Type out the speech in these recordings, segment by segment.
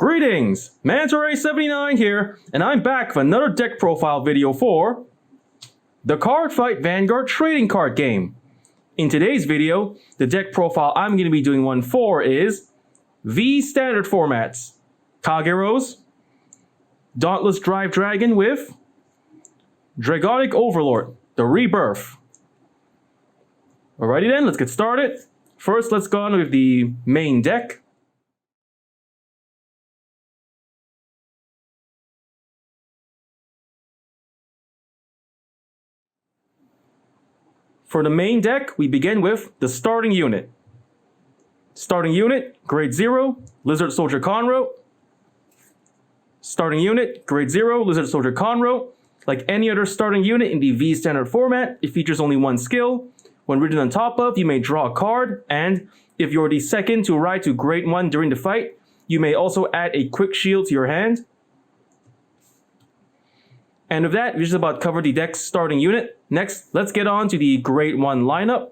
Greetings, Mantoray79 here, and I'm back with another deck profile video for the Cardfight Vanguard trading card game. In today's video, the deck profile I'm going to be doing one for is V standard formats, Kageros, Dauntless Drive Dragon with Dragonic Overlord, the Rebirth. Alrighty then, let's get started. First, let's go on with the main deck. For the main deck, we begin with the starting unit. Starting unit, Grade 0, Lizard Soldier Conroe. Starting unit, Grade 0, Lizard Soldier Conroe. Like any other starting unit in the V standard format, it features only one skill. When written on top of, you may draw a card, and if you're the second to ride to Grade 1 during the fight, you may also add a quick shield to your hand. And with that, we just about covered the deck's starting unit. Next, let's get on to the Grade 1 lineup.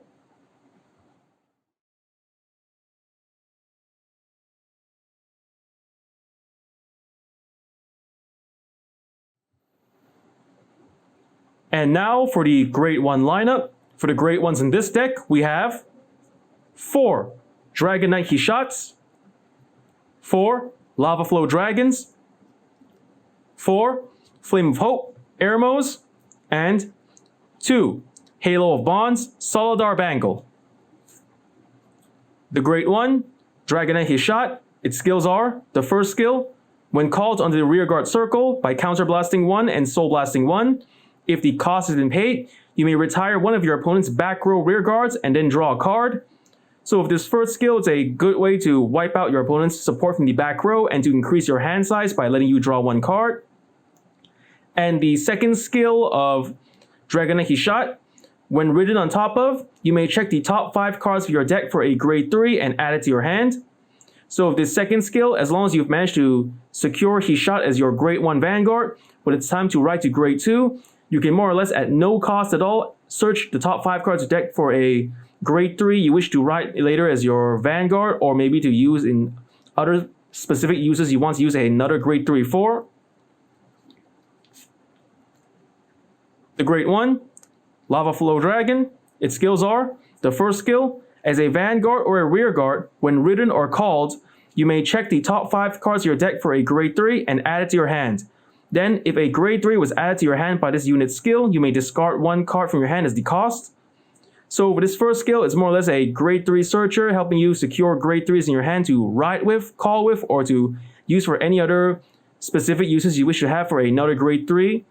And now for the Grade 1 lineup. For the Grade 1s in this deck, we have 4 Dragonic Hishots, 4 Lava Flow Dragons, 4 Flame of Hope Eremos, and 2 Halo of Bonds Solidar Bangle. The Grade 1 Dragonic Hishot, its skills are: the first skill, when called onto the rearguard circle by counterblasting 1 and soul blasting 1, if the cost has been paid, you may retire one of your opponent's back row rearguards and then draw a card. So with this first skill, it's a good way to wipe out your opponent's support from the back row and to increase your hand size by letting you draw one card. And the second skill of Dragonic Hishot, when written on top of, you may check the top 5 cards of your deck for a Grade 3 and add it to your hand. So with this second skill, as long as you've managed to secure Hishot as your Grade 1 Vanguard, when it's time to ride to Grade 2, you can more or less at no cost at all search the top 5 cards of deck for a Grade 3 you wish to ride later as your Vanguard, or maybe to use in other specific uses you want to use another Grade 3 for. The Grade 1, Lava Flow Dragon, its skills are: the first skill, as a Vanguard or a Rearguard, when written or called, you may check the top 5 cards of your deck for a Grade 3 and add it to your hand. Then, if a Grade 3 was added to your hand by this unit's skill, you may discard 1 card from your hand as the cost. So with this first skill, it's more or less a Grade 3 searcher, helping you secure Grade 3s in your hand to ride with, call with, or to use for any other specific uses you wish to have for another Grade 3.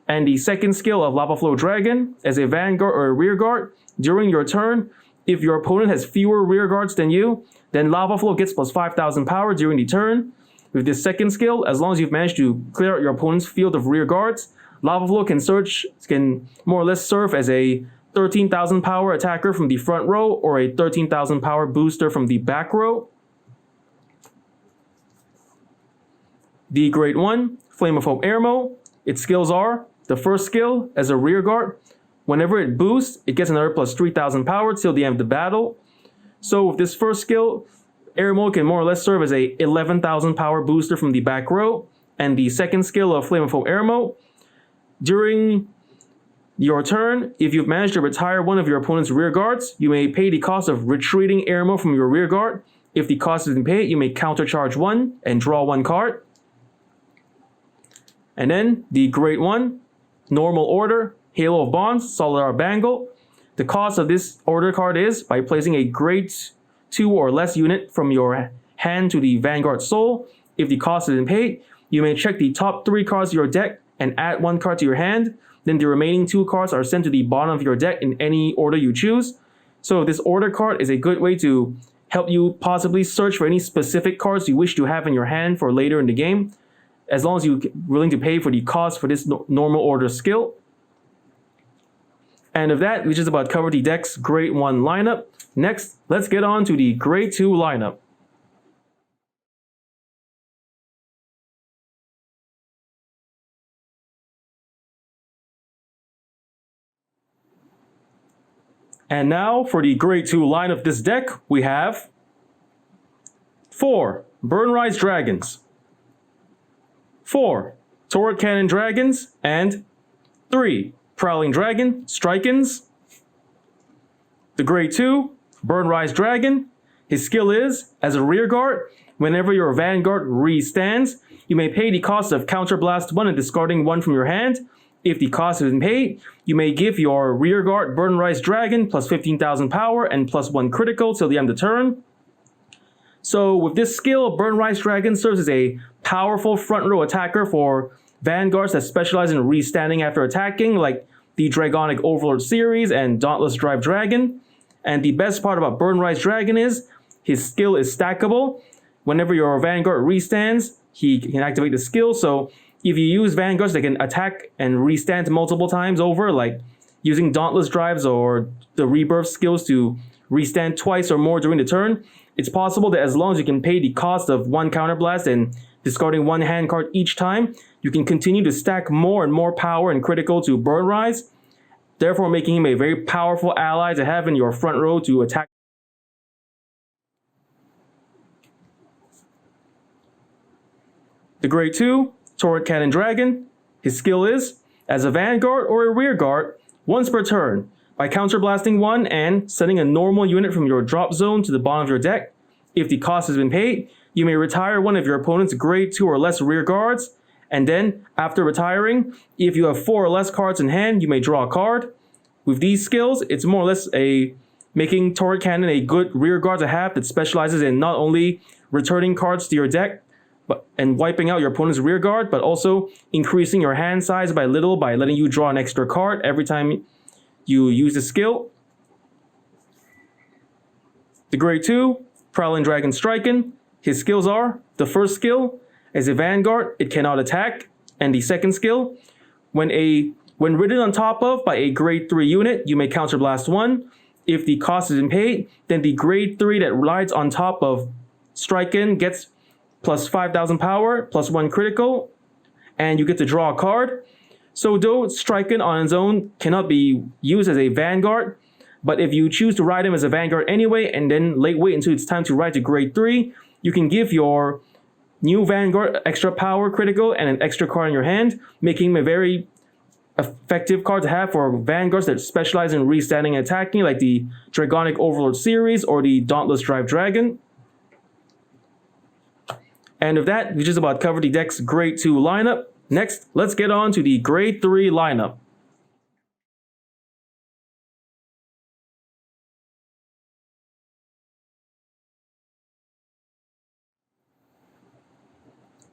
And the second skill of Lava Flow Dragon, as a Vanguard or a Rearguard, during your turn, if your opponent has fewer Rearguards than you, then Lava Flow gets plus 5,000 power during the turn. With this second skill, as long as you've managed to clear out your opponent's field of Rearguards, Lava Flow can more or less serve as a 13,000 power attacker from the front row or a 13,000 power booster from the back row. The Grade 1, Flame of Hope Eremo, its skills are: the first skill, as a Rearguard, whenever it boosts, it gets another plus 3,000 power till the end of the battle. So with this first skill, Eremo can more or less serve as a 11,000 power booster from the back row. And the second skill of Flame of Hope Eremo, during your turn, if you've managed to retire one of your opponent's rearguards, you may pay the cost of retreating Eremo from your rearguard. If the cost has been paid, you may countercharge 1 and draw 1 card. And then the Grade 1, Normal Order, Halo of Bonds, Solidar Bangle. The cost of this order card is, by placing a Grade 2 or less unit from your hand to the Vanguard Soul, if the cost has been paid, you may check the top 3 cards of your deck and add 1 card to your hand. Then the remaining 2 cards are sent to the bottom of your deck in any order you choose. So this order card is a good way to help you possibly search for any specific cards you wish to have in your hand for later in the game, as long as you're willing to pay for the cost for this normal order skill. And with that, we just about covered the deck's Grade 1 lineup. Next, let's get on to the Grade 2 lineup. And now for the Grade 2 line of this deck, we have 4 Burnrise Dragons, 4 Turret Cannon Dragons, and 3 Prowling Dragon Strikins. The Grade 2 Burn Rise Dragon. His skill is, as a rearguard, whenever your Vanguard re-stands, you may pay the cost of Counterblast 1 and discarding 1 from your hand. If the cost has been paid, you may give your rearguard Burn Rise Dragon plus 15,000 power and plus 1 critical till the end of the turn. So with this skill, Burn Rise Dragon serves as a powerful front row attacker for Vanguards that specialize in re-standing after attacking, like the Dragonic Overlord series and Dauntless Drive Dragon. And the best part about Burn Rise Dragon is his skill is stackable. Whenever your Vanguard re-stands, he can activate the skill. So if you use Vanguards that can attack and re-stand multiple times over, like using Dauntless Drives or the Rebirth skills to re-stand twice or more during the turn, it's possible that as long as you can pay the cost of 1 Counterblast and discarding 1 hand card each time, you can continue to stack more and more power and critical to Burn Rise, therefore making him a very powerful ally to have in your front row to attack. The Grade 2 Turret Cannon Dragon. His skill is, as a Vanguard or a Rearguard, once per turn, by counterblasting 1 and sending a normal unit from your drop zone to the bottom of your deck. If the cost has been paid, you may retire one of your opponent's Grade 2 or less Rearguards, and then, after retiring, if you have 4 or less cards in hand, you may draw a card. With these skills, it's more or less making Turret Cannon a good Rearguard to have that specializes in not only returning cards to your deck, and wiping out your opponent's rearguard, but also increasing your hand size by little by letting you draw an extra card every time you use the skill. The Grade 2 Prowling Dragon Strikin. His skills are, the first skill, as a Vanguard, it cannot attack, and the second skill, when ridden on top of by a Grade 3 unit, you may counterblast 1. If the cost has been paid, then the Grade 3 that rides on top of Strikin gets plus 5,000 power, plus 1 critical, and you get to draw a card. So though Strikin on its own cannot be used as a Vanguard, but if you choose to ride him as a Vanguard anyway, and then wait until it's time to ride to Grade 3, you can give your new Vanguard extra power critical and an extra card in your hand, making him a very effective card to have for Vanguards that specialize in re-standing and attacking, like the Dragonic Overlord series or the Dauntless Drive Dragon. And with that, we just about covered the deck's Grade 2 lineup. Next, let's get on to the Grade 3 lineup.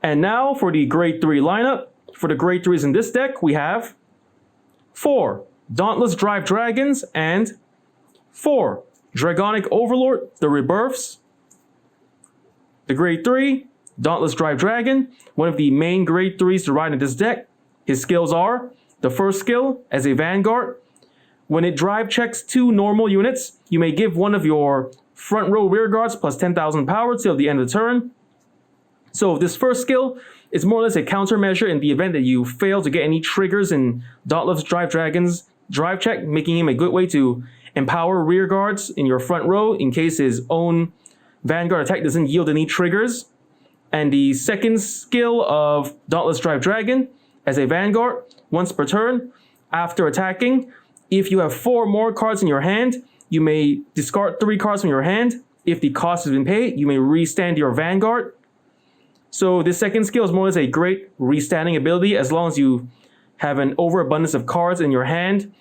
And now for the Grade 3 lineup. For the Grade 3s in this deck, we have 4 Dauntless Drive Dragons and 4 Dragonic Overlord, the Rebirths. The Grade 3 Dauntless Drive Dragon, one of the main Grade 3s to ride in this deck. His skills are, the first skill, as a Vanguard, when it drive checks 2 normal units, you may give one of your front row rearguards plus 10,000 power till the end of the turn. So this first skill is more or less a countermeasure in the event that you fail to get any triggers in Dauntless Drive Dragon's drive check, making him a good way to empower rearguards in your front row in case his own Vanguard attack doesn't yield any triggers. And the second skill of Dauntless Drive Dragon, as a Vanguard, once per turn, after attacking, if you have 4 more cards in your hand, you may discard 3 cards from your hand. If the cost has been paid, you may re-stand your Vanguard. So this second skill is more or less a great re-standing ability as long as you have an overabundance of cards in your hand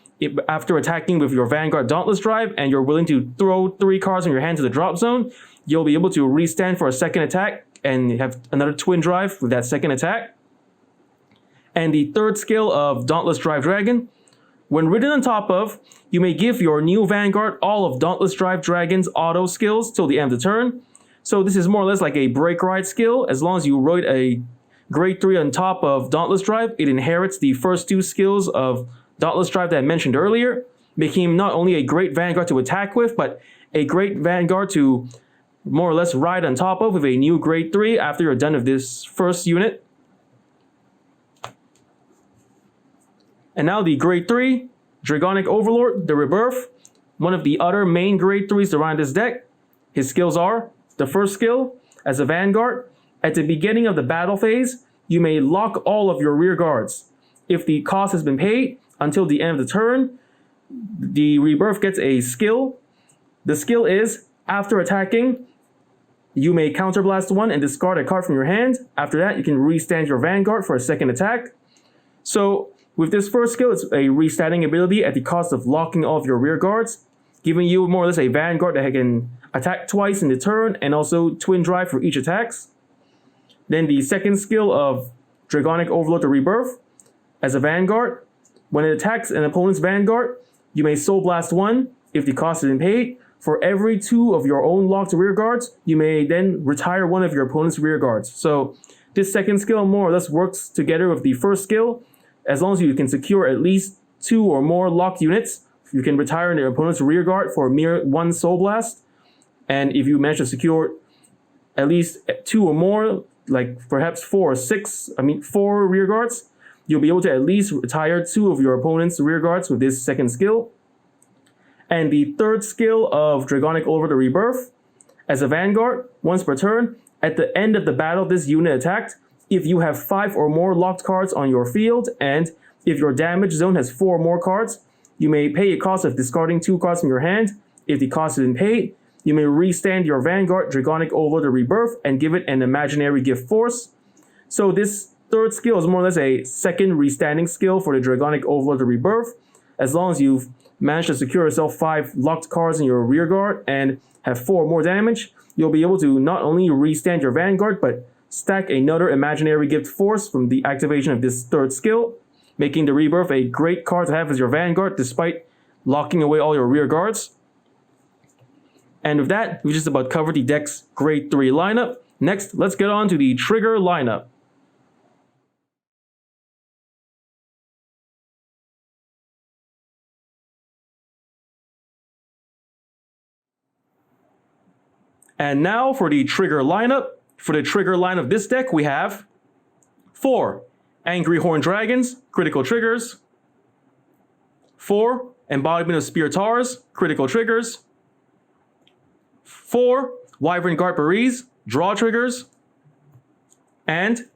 after attacking with your Vanguard Dauntless Drive, and you're willing to throw 3 cards from your hand to the drop zone, you'll be able to re-stand for a second attack and have another twin drive with that second attack. And the third skill of Dauntless Drive Dragon, when ridden on top of, you may give your new Vanguard all of Dauntless Drive Dragon's auto skills till the end of the turn. So this is more or less like a break ride skill. As long as you ride a Grade 3 on top of Dauntless Drive, it inherits the first 2 skills of Dauntless Drive that I mentioned earlier, making him not only a great Vanguard to attack with, but a great Vanguard to more or less ride on top of with a new Grade 3 after you're done with this first unit. And now the Grade 3, Dragonic Overlord, the Rebirth, one of the other main Grade 3s to run this deck. His skills are, the first skill, as a Vanguard, at the beginning of the battle phase, you may lock all of your rear guards. If the cost has been paid until the end of the turn, the rebirth gets a skill. The skill is, after attacking, you may counterblast one and discard a card from your hand. After that, you can restand your Vanguard for a second attack. So with this first skill, it's a restanding ability at the cost of locking all of your rear guards, giving you more or less a Vanguard that can attack twice in the turn and also twin drive for each attacks. Then the second skill of Dragonic Overlord the Rebirth. As a Vanguard, when it attacks an opponent's Vanguard, you may Soul Blast one if the cost has been paid. For every 2 of your own locked rear guards, you may then retire one of your opponent's rear guards. So this second skill more or less works together with the first skill. As long as you can secure at least 2 or more locked units, you can retire your opponent's rear guard for a mere 1 Soul Blast. And if you manage to secure at least 2 or more, like perhaps 4 rear guards, you'll be able to at least retire 2 of your opponent's rear guards with this second skill. And the third skill of Dragonic Overlord the Rebirth. As a Vanguard, once per turn, at the end of the battle this unit attacked, if you have 5 or more locked cards on your field, and if your damage zone has 4 or more cards, you may pay a cost of discarding 2 cards from your hand. If the cost has been paid, you may restand your Vanguard Dragonic Overlord the Rebirth and give it an imaginary gift force. So this third skill is more or less a second restanding skill for the Dragonic Overlord the Rebirth. As long as you've managed to secure yourself 5 locked cards in your rear guard and have 4 more damage, you'll be able to not only restand your Vanguard, but stack another imaginary gift force from the activation of this third skill, making the Rebirth a great card to have as your Vanguard despite locking away all your rear guards. And with that, we just about covered the deck's Grade 3 lineup. Next, let's get on to the trigger lineup. And now for the trigger lineup. For the trigger line of this deck, we have 4 Angry Horn Dragons, critical triggers. 4 Embodiment of Spear Tars, critical triggers. 4 Wyvern Guard Berees, draw triggers. And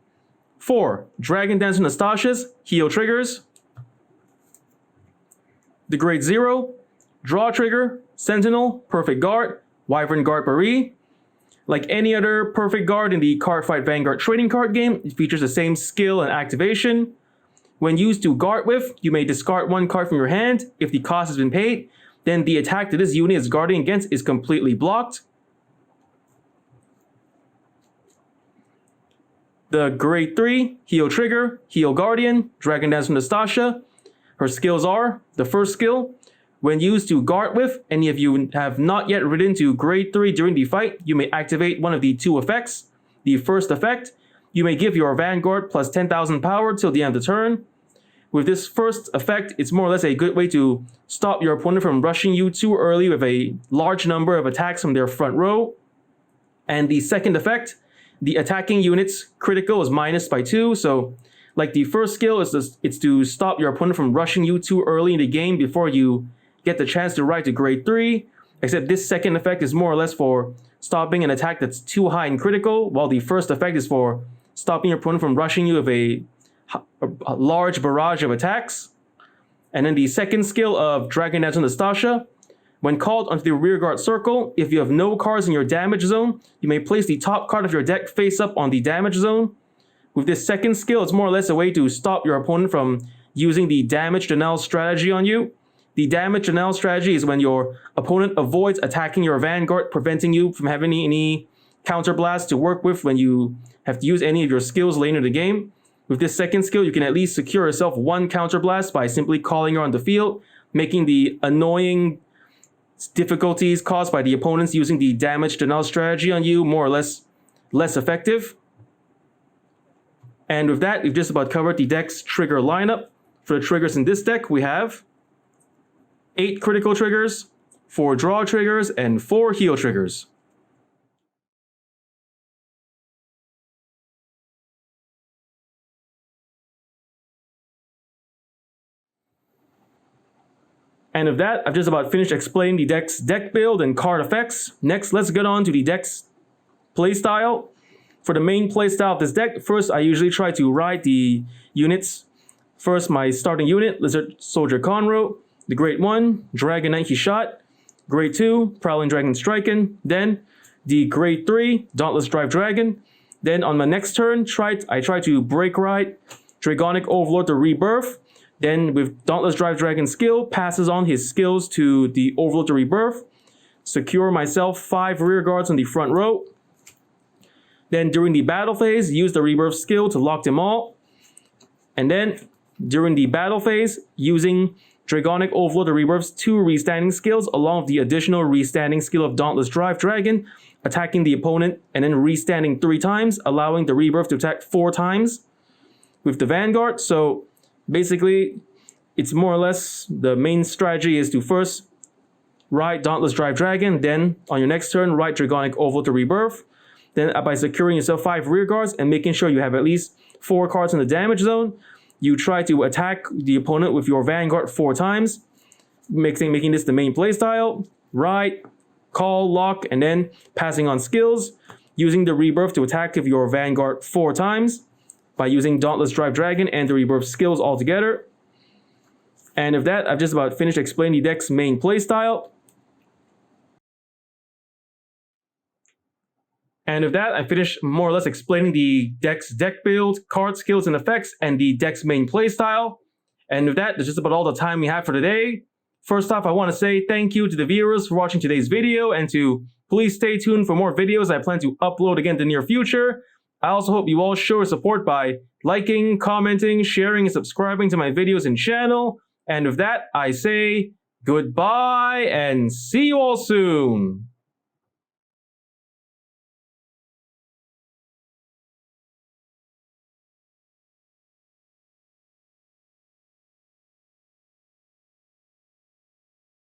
4 Dragon Dancer Nastasia's, heal triggers. The Grade 0, draw trigger, Sentinel, Perfect Guard, Wyvern Guard Beree. Like any other Perfect Guard in the Cardfight Vanguard trading card game, it features the same skill and activation. When used to guard with, you may discard 1 card from your hand. If the cost has been paid, then the attack that this unit is guarding against is completely blocked. The Grade 3, Heal Trigger, Heal Guardian, Dragon Dancer Nastasia. Her skills are, the first skill, when used to guard with, any of you have not yet ridden to Grade 3 during the fight, you may activate one of the 2 effects. The first effect, you may give your Vanguard plus 10,000 power till the end of the turn. With this first effect, it's more or less a good way to stop your opponent from rushing you too early with a large number of attacks from their front row. And the second effect, the attacking unit's critical is minus by 2, so like the first skill, it's to stop your opponent from rushing you too early in the game before you get the chance to ride to Grade 3, except this second effect is more or less for stopping an attack that's too high in critical, while the first effect is for stopping your opponent from rushing you with a large barrage of attacks. And then the second skill of Dragon Dancer Nastasia, when called onto the rearguard circle, if you have no cards in your damage zone, you may place the top card of your deck face up on the damage zone. With this second skill, it's more or less a way to stop your opponent from using the damage denial strategy on you. The damage denial strategy is when your opponent avoids attacking your Vanguard, preventing you from having any counterblast to work with when you have to use any of your skills later in the game. With this second skill, you can at least secure yourself 1 counterblast by simply calling her on the field, making the annoying difficulties caused by the opponents using the damage denial strategy on you more or less effective. And with that, we've just about covered the deck's trigger lineup. For the triggers in this deck, we have 8 critical triggers, 4 draw triggers, and 4 heal triggers. And with that, I've just about finished explaining the deck's deck build and card effects. Next, let's get on to the deck's playstyle. For the main playstyle of this deck, first I usually try to ride the units. First, my starting unit, Lizard Soldier Conroe. The Great 1, Dragonic he shot. Grade 2, Prowling Dragon Striking. Then the Grade 3, Dauntless Drive Dragon. Then on my next turn, I try to break ride Dragonic Overlord to Rebirth. Then with Dauntless Drive Dragon skill, passes on his skills to the Overlord to Rebirth. Secure myself 5 rear guards on the front row. Then during the battle phase, use the Rebirth skill to lock them all. And then during the battle phase, using Dragonic Overlord to Rebirth's 2 restanding skills along with the additional restanding skill of Dauntless Drive Dragon, attacking the opponent and then restanding 3 times, allowing the Rebirth to attack 4 times with the Vanguard. So basically, it's more or less the main strategy is to first ride Dauntless Drive Dragon, then on your next turn, ride Dragonic Overlord to Rebirth. Then by securing yourself 5 rear guards and making sure you have at least 4 cards in the damage zone, you try to attack the opponent with your Vanguard 4 times, making this the main playstyle. Ride, call, lock, and then passing on skills, using the Rebirth to attack with your Vanguard 4 times by using Dauntless Drive Dragon and the Rebirth skills all together. And with that, I've just about finished explaining the deck's main playstyle. And with that, I finished more or less explaining the deck's deck build, card skills and effects, and the deck's main playstyle. And with that, that's just about all the time we have for today. First off, I want to say thank you to the viewers for watching today's video, and to please stay tuned for more videos I plan to upload again in the near future. I also hope you all show your support by liking, commenting, sharing, and subscribing to my videos and channel. And with that, I say goodbye and see you all soon.